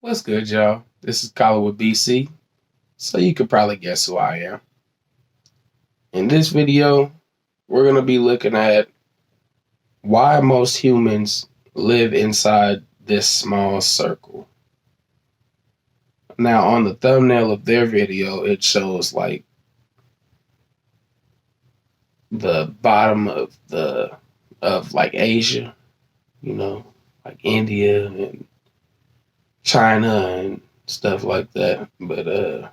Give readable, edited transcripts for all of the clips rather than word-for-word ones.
What's good, y'all? This is Colin with BC, so you could probably guess who I am. In this video, we're going to be looking at why most humans live inside this small circle. Now, on the thumbnail of their video, it shows like the bottom of like Asia, like India and China and stuff like that. But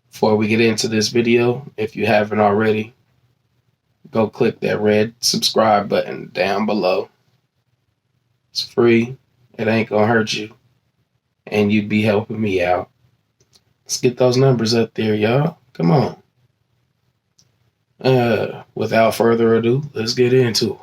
before we get into this video, if you haven't already, go click that red subscribe button down below. It's free. It ain't gonna hurt you. And you'd be helping me out. Let's get those numbers up there, y'all. Come on. Without further ado, let's get into it.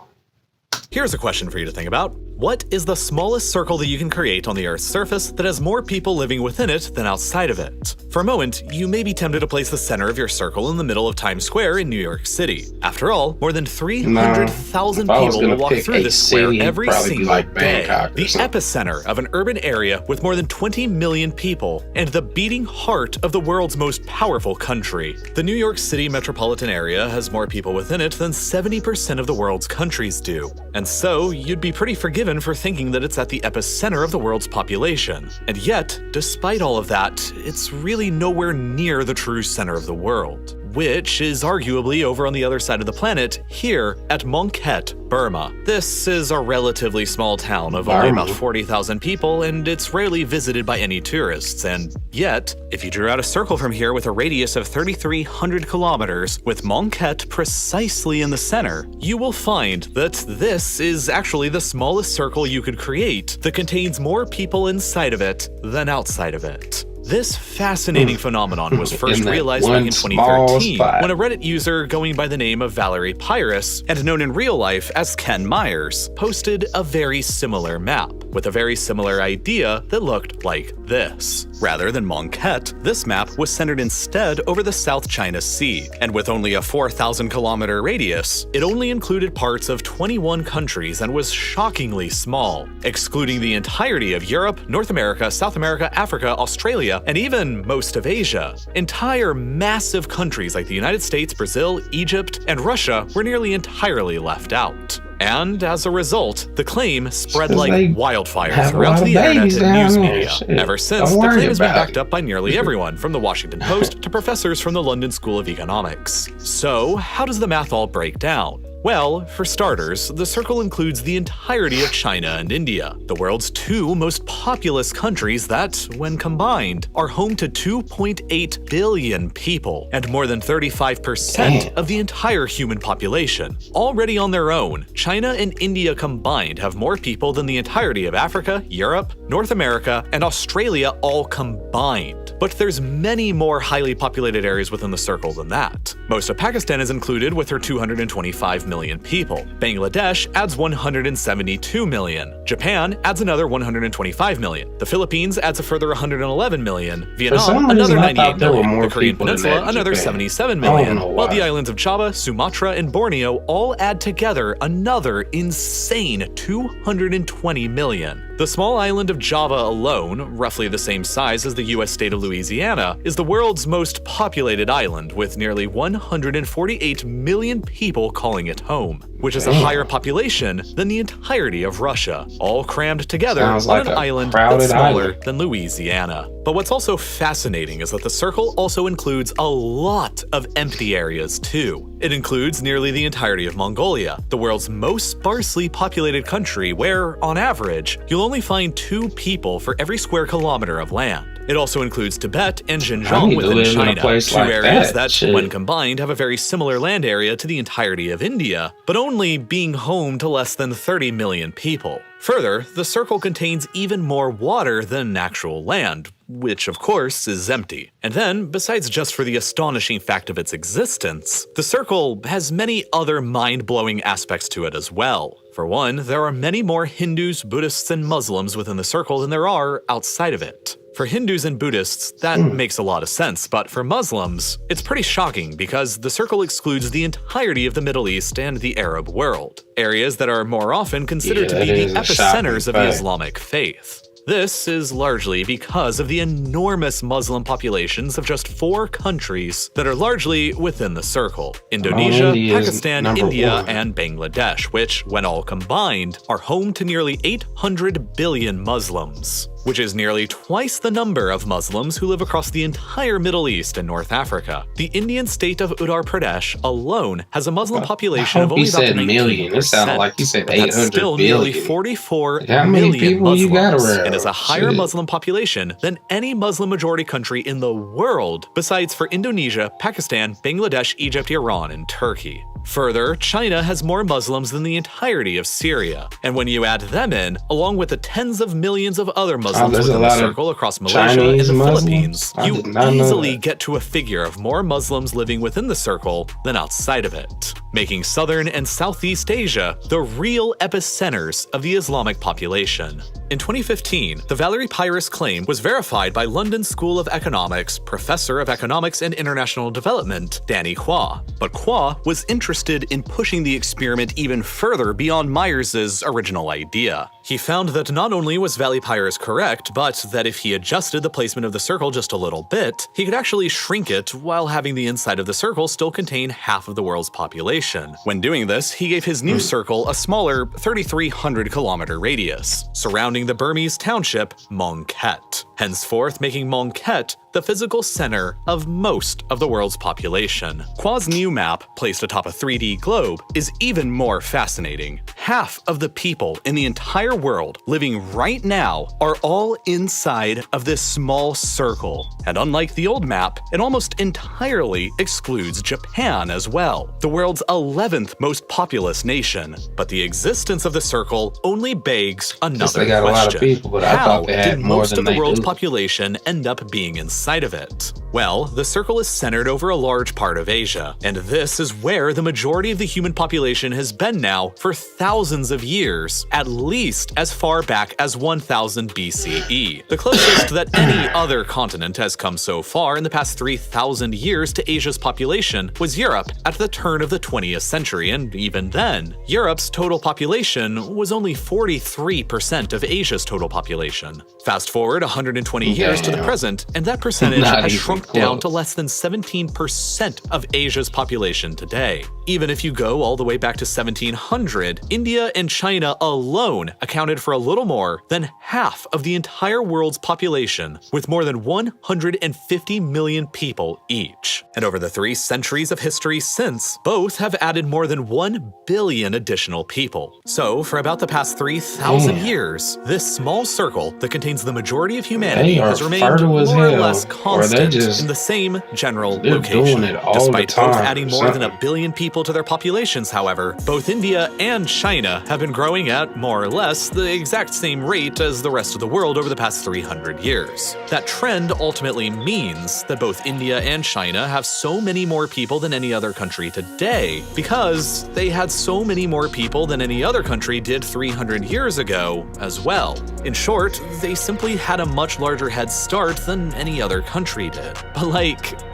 Here's a question for you to think about. What is the smallest circle that you can create on the Earth's surface that has more people living within it than outside of it? For a moment, you may be tempted to place the center of your circle in the middle of Times Square in New York City. After all, more than 300,000 people will walk through this square every single day. The epicenter of an urban area with more than 20 million people and the beating heart of the world's most powerful country. The New York City metropolitan area has more people within it than 70% of the world's countries do. And so, you'd be pretty forgiven for thinking that it's at the epicenter of the world's population. And yet, despite all of that, it's really nowhere near the true center of the world, which is arguably over on the other side of the planet, here at Mongkhet, Burma. This is a relatively small town of only about 40,000 people, and it's rarely visited by any tourists, and yet, if you drew out a circle from here with a radius of 3,300 kilometers, with Mongkhet precisely in the center, you will find that this is actually the smallest circle you could create that contains more people inside of it than outside of it. This fascinating phenomenon was first realized back in 2013 when a Reddit user going by the name of Valerie Pyrus, and known in real life as Ken Myers, posted a very similar map with a very similar idea that looked like this. Rather than Mongkhet, this map was centered instead over the South China Sea, and with only a 4,000 kilometer radius, it only included parts of 21 countries and was shockingly small, excluding the entirety of Europe, North America, South America, Africa, Australia, and even most of Asia. Entire massive countries like the United States, Brazil, Egypt, and Russia were nearly entirely left out. And as a result, the claim spread like wildfire throughout the internet and news media. Ever since, the claim has been backed up by nearly everyone, from the Washington Post to professors from the London School of Economics. So, how does the math all break down? Well, for starters, the circle includes the entirety of China and India, the world's two most populous countries that, when combined, are home to 2.8 billion people and more than 35% of the entire human population. Already on their own, China and India combined have more people than the entirety of Africa, Europe, North America, and Australia all combined. But there's many more highly populated areas within the circle than that. Most of Pakistan is included with her 225 million people. Bangladesh adds 172 million. Japan adds another 125 million. The Philippines adds a further 111 million. Vietnam another 98 million. The Korean Peninsula another 77 million. While the islands of Java, Sumatra, and Borneo all add together another insane 220 million. The small island of Java alone, roughly the same size as the US state of Louisiana, is the world's most populated island, with nearly 148 million people calling it home, which is a higher population than the entirety of Russia, all crammed together on an island that's smaller than Louisiana. But what's also fascinating is that the circle also includes a lot of empty areas too. It includes nearly the entirety of Mongolia, the world's most sparsely populated country where, on average, you'll only find 2 people for every square kilometer of land. It also includes Tibet and Xinjiang within China, two areas that, when combined, have a very similar land area to the entirety of India, but only being home to less than 30 million people. Further, the circle contains even more water than actual land, which of course is empty. And then, besides just for the astonishing fact of its existence, the circle has many other mind-blowing aspects to it as well. For one, there are many more Hindus, Buddhists, and Muslims within the circle than there are outside of it. For Hindus and Buddhists, that makes a lot of sense, but for Muslims, it's pretty shocking because the circle excludes the entirety of the Middle East and the Arab world, areas that are more often considered to be the epicenters of the Islamic faith. This is largely because of the enormous Muslim populations of just 4 countries that are largely within the circle: Indonesia, Pakistan, India, and Bangladesh, which, when all combined, are home to nearly 800 billion Muslims, which is nearly twice the number of Muslims who live across the entire Middle East and North Africa. The Indian state of Uttar Pradesh alone has a Muslim population of only about 19%. Million. It sounded like he said 800 that's still billion. Nearly 44 How many million people Muslims, you got around? And is a higher Muslim population than any Muslim-majority country in the world, besides for Indonesia, Pakistan, Bangladesh, Egypt, Iran, and Turkey. Further, China has more Muslims than the entirety of Syria. And when you add them in, along with the tens of millions of other Muslims within the circle across Malaysia and the Philippines, you easily get to a figure of more Muslims living within the circle than outside of it, making Southern and Southeast Asia the real epicenters of the Islamic population. In 2015, the Valerie Pyrrhus claim was verified by London School of Economics Professor of Economics and International Development, Danny Quah. But Quah was interested in pushing the experiment even further beyond Myers's original idea. He found that not only was Valerie Pyrrhus correct, but that if he adjusted the placement of the circle just a little bit, he could actually shrink it while having the inside of the circle still contain half of the world's population. When doing this, he gave his new circle a smaller 3,300-kilometer radius, surrounding the Burmese township Mongket, henceforth making Mongket the physical center of most of the world's population. Quah's new map, placed atop a 3D globe, is even more fascinating. Half of the people in the entire world living right now are all inside of this small circle. And unlike the old map, it almost entirely excludes Japan as well, the world's 11th most populous nation. But the existence of the circle only begs another question. A lot of people, but how did most of the world's population end up being inside of it? Well, the circle is centered over a large part of Asia, and this is where the majority of the human population has been now for thousands of years, at least as far back as 1000 BCE. The closest that any other continent has come so far in the past 3,000 years to Asia's population was Europe at the turn of the 20th century, and even then, Europe's total population was only 43% of Asia's total population. Fast forward 120 years to the present, and that percentage has shrunk down to less than 17% of Asia's population today. Even if you go all the way back to 1700, India and China alone accounted for a little more than half of the entire world's population, with more than 150 million people each. And over the 3 centuries of history since, both have added more than 1 billion additional people. So, for about the past 3,000 years, this small circle that contains the majority of humanity has remained more or less constant in the same general location. Despite both adding more than 1 billion people to their populations, however, both India and China have been growing at more or less the exact same rate as the rest of the world over the past 300 years. That trend ultimately means that both India and China have so many more people than any other country today because they had so many more people than any other country did 300 years ago as well. In short, they simply had a much larger head start than any other country did. But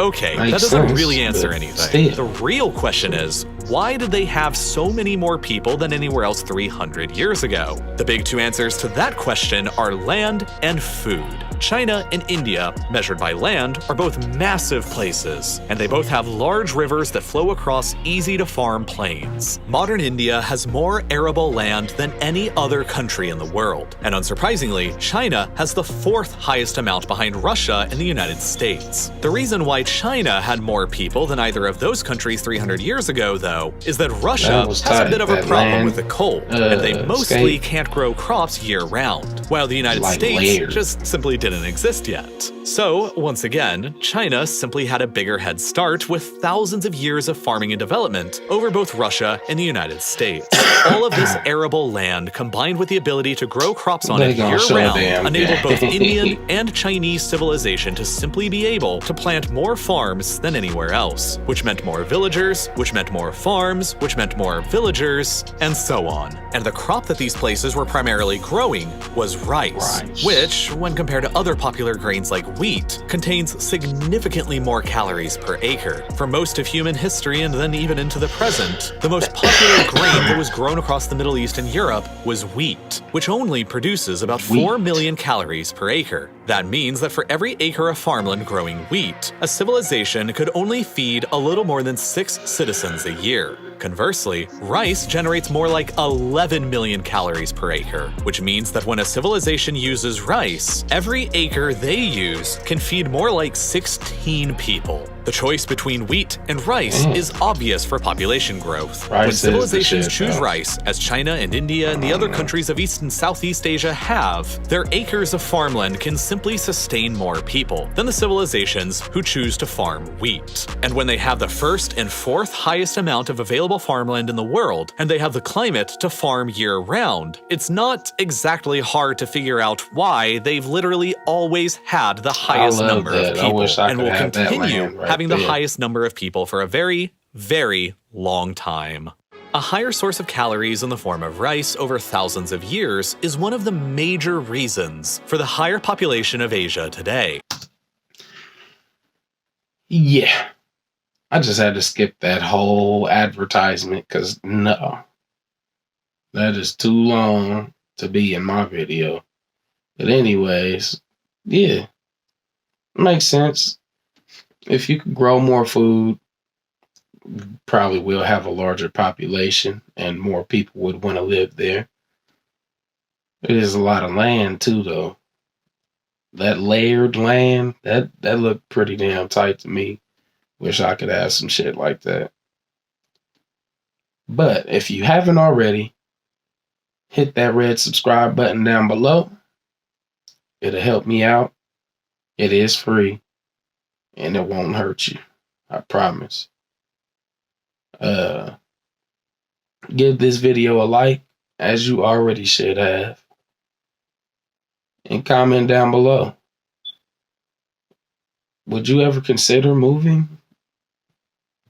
okay, that doesn't really answer anything. The real question is, why did they have so many more people than anywhere else 300 years ago? The big 2 answers to that question are land and food. China and India, measured by land, are both massive places, and they both have large rivers that flow across easy-to-farm plains. Modern India has more arable land than any other country in the world, and unsurprisingly, China has the 4th highest amount behind Russia and the United States. The reason why China had more people than either of those countries 300 years ago, though, is that Russia has a bit of a problem with the cold, and they mostly can't grow crops year-round, while the United States just simply didn't exist yet. So, once again, China simply had a bigger head start with thousands of years of farming and development over both Russia and the United States. All of this arable land, combined with the ability to grow crops on it year-round, enabled both Indian and Chinese civilization to simply be able to plant more farms than anywhere else, which meant more villagers, which meant more farms, which meant more villagers, and so on. And the crop that these places were primarily growing was rice, which, when compared to other popular grains like wheat, contains significantly more calories per acre. For most of human history and then even into the present, the most popular grain that was grown across the Middle East and Europe was wheat, which only produces about 4 million calories per acre. That means that for every acre of farmland growing wheat, a civilization could only feed a little more than 6 citizens a year. Conversely, rice generates more like 11 million calories per acre, which means that when a civilization uses rice, every acre they use can feed more like 16 people. The choice between wheat and rice is obvious for population growth. When civilizations choose rice, as China and India and the other countries of East and Southeast Asia have, their acres of farmland can simply sustain more people than the civilizations who choose to farm wheat. And when they have the first and fourth highest amount of available farmland in the world, and they have the climate to farm year-round, it's not exactly hard to figure out why they've literally always had the highest number of people, and will continue having the highest number of people for a very, very long time. A higher source of calories in the form of rice over thousands of years is one of the major reasons for the higher population of Asia today. Yeah. I just had to skip that whole advertisement because no. That is too long to be in my video. But anyways, yeah. Makes sense. If you could grow more food, you probably will have a larger population and more people would want to live there. It is a lot of land too, though. That layered land, that looked pretty damn tight to me. Wish I could have some shit like that. But if you haven't already, hit that red subscribe button down below. It'll help me out. It is free. And it won't hurt you. I promise. Give this video a like, as you already should have. And comment down below. Would you ever consider moving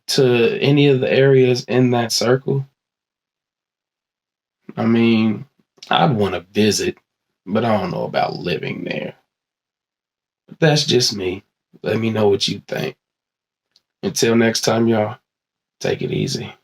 to any of the areas in that circle? I mean, I'd want to visit, but I don't know about living there. But that's just me. Let me know what you think. Until next time, y'all, take it easy.